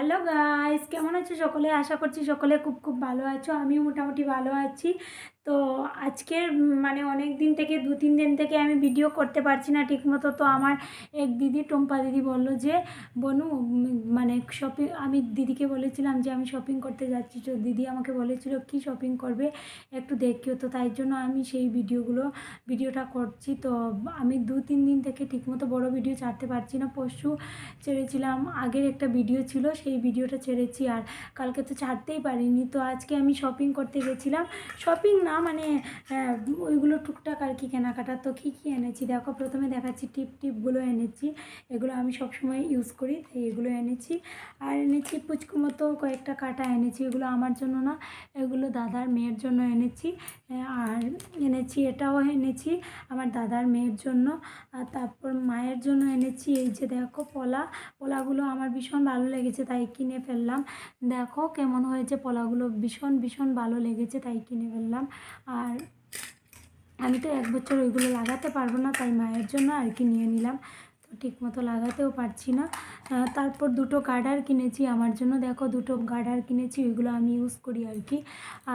Hello guys, কেমন আছো সকলে? আশা করছি সকলে খুব খুব ভালো আছো। আমিও মোটামুটি ভালো আছি। তো আজকের মানে অনেক দিন থেকে 2-3 দিন থেকে আমি ভিডিও করতে পারছি না ঠিকমতো। তো আমার এক দিদি, টুম্পা দিদি বলল যে বনু মানে শপিং, আমি দিদিকে বলেছিলাম যে আমি শপিং করতে যাচ্ছি। তো দিদি আমাকে বলেছিল কি শপিং করবে একটু দেখিও। তো তাই জন্য আমি সেই ভিডিওটা করছি। তো আমি 2-3 দিন থেকে ঠিকমতো বড় ভিডিও ছাড়তে পারছি না। পরশু ছেড়েছিলাম, আগের একটা ভিডিও ছিল সেই ভিডিওটা ছেড়েছি, আর কালকে তো ছাড়তেই পারিনি। তো আজকে আমি শপিং করতে গেছিলাম। শপিং না মানে ওইগুলো টুকটাক আর কি কেনাকাটা। তো কী কী এনেছি দেখো, প্রথমে দেখাচ্ছি টিপগুলো এনেছি। এগুলো আমি সবসময় ইউজ করি, তাই এগুলো এনেছি। আর এনেছি পুচকু মতো কয়েকটা কাঁটা এনেছি। এগুলো আমার জন্য না, এগুলো দাদার মেয়ের জন্য এনেছি। আর এনেছি এটাও এনেছি আমার দাদার মেয়ের জন্য। আর তারপর মায়ের জন্য এনেছি এই যে দেখো পোলাগুলো আমার ভীষণ ভালো লেগেছে তাই কিনে ফেললাম। দেখো কেমন হয়েছে পোলাগুলো, ভীষণ ভীষণ ভালো লেগেছে তাই কিনে ফেললাম। আর আমি তো 1 বছর ওইগুলো লাগাতে পারবো না, তাই মায়ের জন্য আর কি নিয়ে নিলাম। তো ঠিকমতো লাগাতেও পারছি না। তারপর 2টো গার্ডার কিনেছি আমার জন্য। দেখো 2টো গার্ডার কিনেছি, ওইগুলো আমি ইউজ করি আর কি।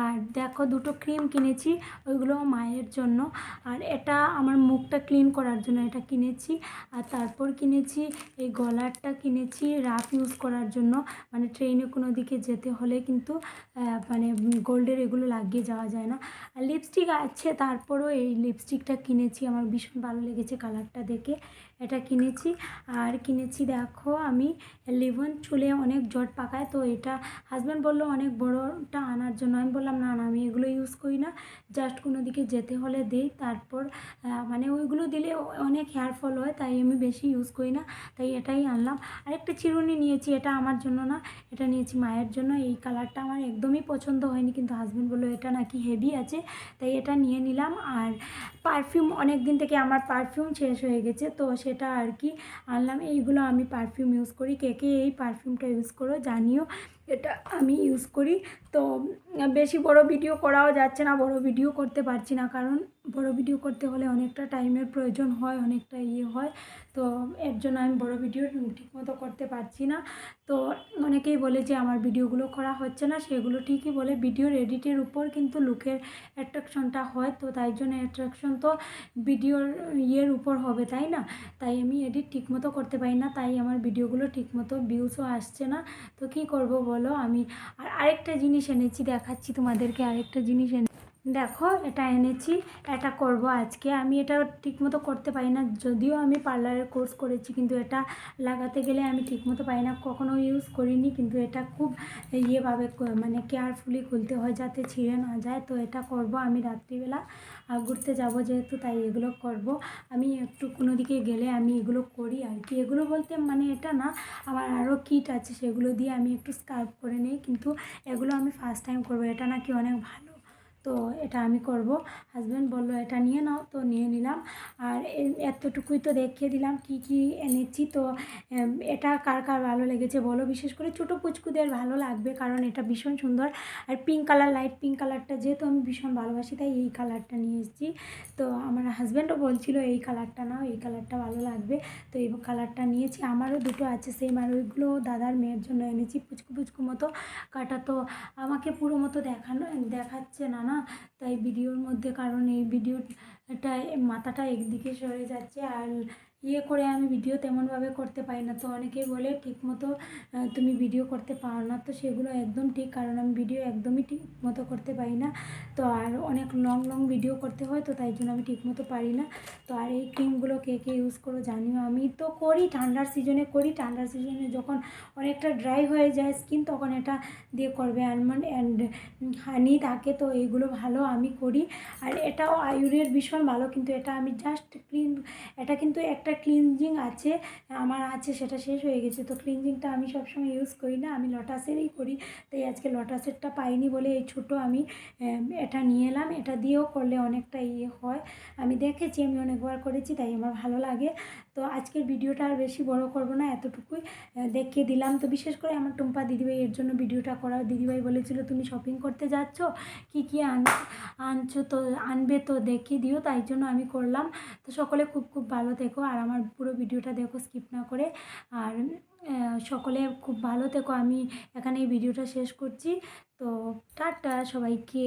আর দেখো 2টো ক্রিম কিনেছি, ওইগুলো মায়ের জন্য। আর এটা আমার মুখটা ক্লিন করার জন্য এটা কিনেছি। আর তারপর কিনেছি এই গলারটা কিনেছি রাফ ইউজ করার জন্য, মানে ট্রেনে কোনো দিকে যেতে হলে কিন্তু মানে গোল্ডের এগুলো লাগিয়ে যাওয়া যায় না। আর লিপস্টিক আছে, তারপরও এই লিপস্টিকটা কিনেছি, আমার ভীষণ ভালো লেগেছে কালারটা দেখে, এটা কিনেছি। আর কিনেছি দেখো আমি লিভন, চুলে অনেক জট পাকায়, তো এটা হাজব্যান্ড বললো অনেক বড়টা আনার জন্য। আমি বললাম না না, আমি এগুলো ইউজ করি না, জাস্ট কোনো দিকে যেতে হলে দিই। তারপর মানে ওইগুলো দিলে অনেক হেয়ার ফল হয়, তাই আমি বেশি ইউজ করি না, তাই এটাই আনলাম। আরেকটা চিরুনি নিয়েছি, এটা আমার জন্য না, এটা নিয়েছি মায়ের জন্য। এই কালারটা আমার একদমই পছন্দ হয়নি, কিন্তু হাজব্যান্ড বললো এটা নাকি হেভি আছে, তাই এটা নিয়ে নিলাম। আর পারফিউম, অনেক দিন থেকে আমার পারফিউম শেষ হয়ে গেছে, তো সেটা আর কি আনলাম। এইগুলো আমি পারফিউম ইউজ করি, কে কে এই পারফিউমটা ইউজ করো জানিও, এটা আমি ইউজ করি। তো বেশি বড় ভিডিও করাও যাচ্ছে না, বড় ভিডিও করতে পারছি না, কারণ বড় ভিডিও করতে হলে অনেকটা টাইমের প্রয়োজন হয়, অনেকটা হয়। তো এর জন্য আমি বড় ভিডিও ঠিকমতো করতে পারছি না। তো অনেকেই বলে যে আমার ভিডিওগুলো করা হচ্ছে না, সেগুলো ঠিকই বলে। ভিডিওর এডিটের উপর কিন্তু লুকের অ্যাট্রাকশনটা হয়, তো তাই জন্য অ্যাট্রাকশন তো ভিডিওর উপর হবে, তাই না? তাই আমি এডিট ঠিকমতো করতে পারি না, তাই আমার ভিডিওগুলো ঠিকমতো ভিউসও আসছে না। তো কী করব বলো। আমি আরেকটা জিনিস এনেছি, দেখাচ্ছি তোমাদেরকে। আরেকটা জিনিস দেখো এটা এনেছি, এটা করব আজকে। আমি এটা ঠিকমতো করতে পারি না, যদিও আমি পার্লারের কোর্স করেছি, কিন্তু এটা লাগাতে গেলে আমি ঠিকমতো পারি না, কখনো ইউজ করিনি, কিন্তু এটা খুব ইয়েভাবে মানে কেয়ারফুলি খুলতে হয় যাতে ছিঁড়ে না যায়। তো এটা করব আমি রাত্রিবেলা ঘুরতে যাব যেহেতু, তাই এগুলো করব। আমি একটু কোনো দিকে গেলে আমি এগুলো করি আর কি। এগুলো বলতে মানে এটা না, আমার আরও কিট আছে, সেগুলো দিয়ে আমি একটু স্কার্ফ করে নিই, কিন্তু এগুলো আমি ফার্স্ট টাইম করব। এটা নাকি অনেক ভালো, তো এটা আমি করব। হাজব্যান্ড বললো এটা নিয়ে নাও, তো নিয়ে নিলাম। আর এতটুকুই তো দেখিয়ে দিলাম কি কি এনেছি। তো এটা কার কার ভালো লেগেছে বলো, বিশেষ করে ছোটো পুচকুদের ভালো লাগবে, কারণ এটা ভীষণ সুন্দর। আর পিঙ্ক কালার, লাইট পিঙ্ক কালারটা যেহেতু আমি ভীষণ ভালোবাসি, তাই এই কালারটা নিয়ে এসেছি। তো আমার হাজব্যান্ডও বলছিল এই কালারটা নাও, এই কালারটা ভালো লাগবে, তো এই কালারটা নিয়েছি। আমারও 2টো আছে সেম, আর ওইগুলো দাদার মেয়ের জন্য এনেছি পুচকু পুচকু মতো কাটা। তো আমাকে পুরো মতো দেখাচ্ছে না না, তাই ভিডিওর মধ্যে, কারণ এই ভিডিওটায় মাথাটা একদিকে সরে যাচ্ছে, আর করে আমি ভিডিও তেমনভাবে করতে পারি না। তো অনেকেই বলে ঠিকমতো তুমি ভিডিও করতে পারো না, তো সেগুলো একদম ঠিক, কারণ আমি ভিডিও একদমই ঠিক মতো করতে পারি না। তো আর অনেক লং লং ভিডিও করতে হয়, তো তাই জন্য আমি ঠিকমতো পারি না। তো আর এই ক্রিমগুলো কে কে ইউজ করো জানিও। আমি তো করি ঠান্ডার সিজনে করি, ঠান্ডার সিজনে যখন অনেকটা ড্রাই হয়ে যায় স্কিন, তখন এটা দিয়ে করবে। আলমন্ড অ্যান্ড হানি থাকে, তো এইগুলো ভালো আমি করি। আর এটাও আয়ুরের ভীষণ ভালো, কিন্তু এটা আমি জাস্ট এটা কিন্তু একটা ক্লিনজিং আছে, আমার আছে, সেটা শেষ হয়ে গেছে। তো ক্লিনজিংটা আমি সবসময় ইউজ করি না, আমি লটাসেরই করি, তাই আজকে লটাসেরটা পাইনি বলে এই ছোটো আমি এটা নিয়ে এলাম। এটা দিয়েও করলে অনেকটা হয়, আমি দেখেছি, আমি অনেকবার করেছি, তাই আমার ভালো লাগে। তো তো আজকের ভিডিওটা আর বেশি বড় করব না, এতটুকুই দেখিয়ে দিলাম। তো বিশেষ করে আমার টুম্পা দিদিভাই এর জন্য ভিডিওটা করা। দিদিভাই বলেছিল তুমি শপিং করতে যাচ্ছ, কী কী আনছো তো আনবে তো দেখিয়ে দিও, তাই জন্য আমি করলাম। তো সকলে খুব খুব ভালো থেকো আর আমার পুরো ভিডিওটা দেখো স্কিপ না করে। আর সকলে খুব ভালো থেকো। আমি এখানে এই ভিডিওটা শেষ করছি। তো টাটা সবাইকে।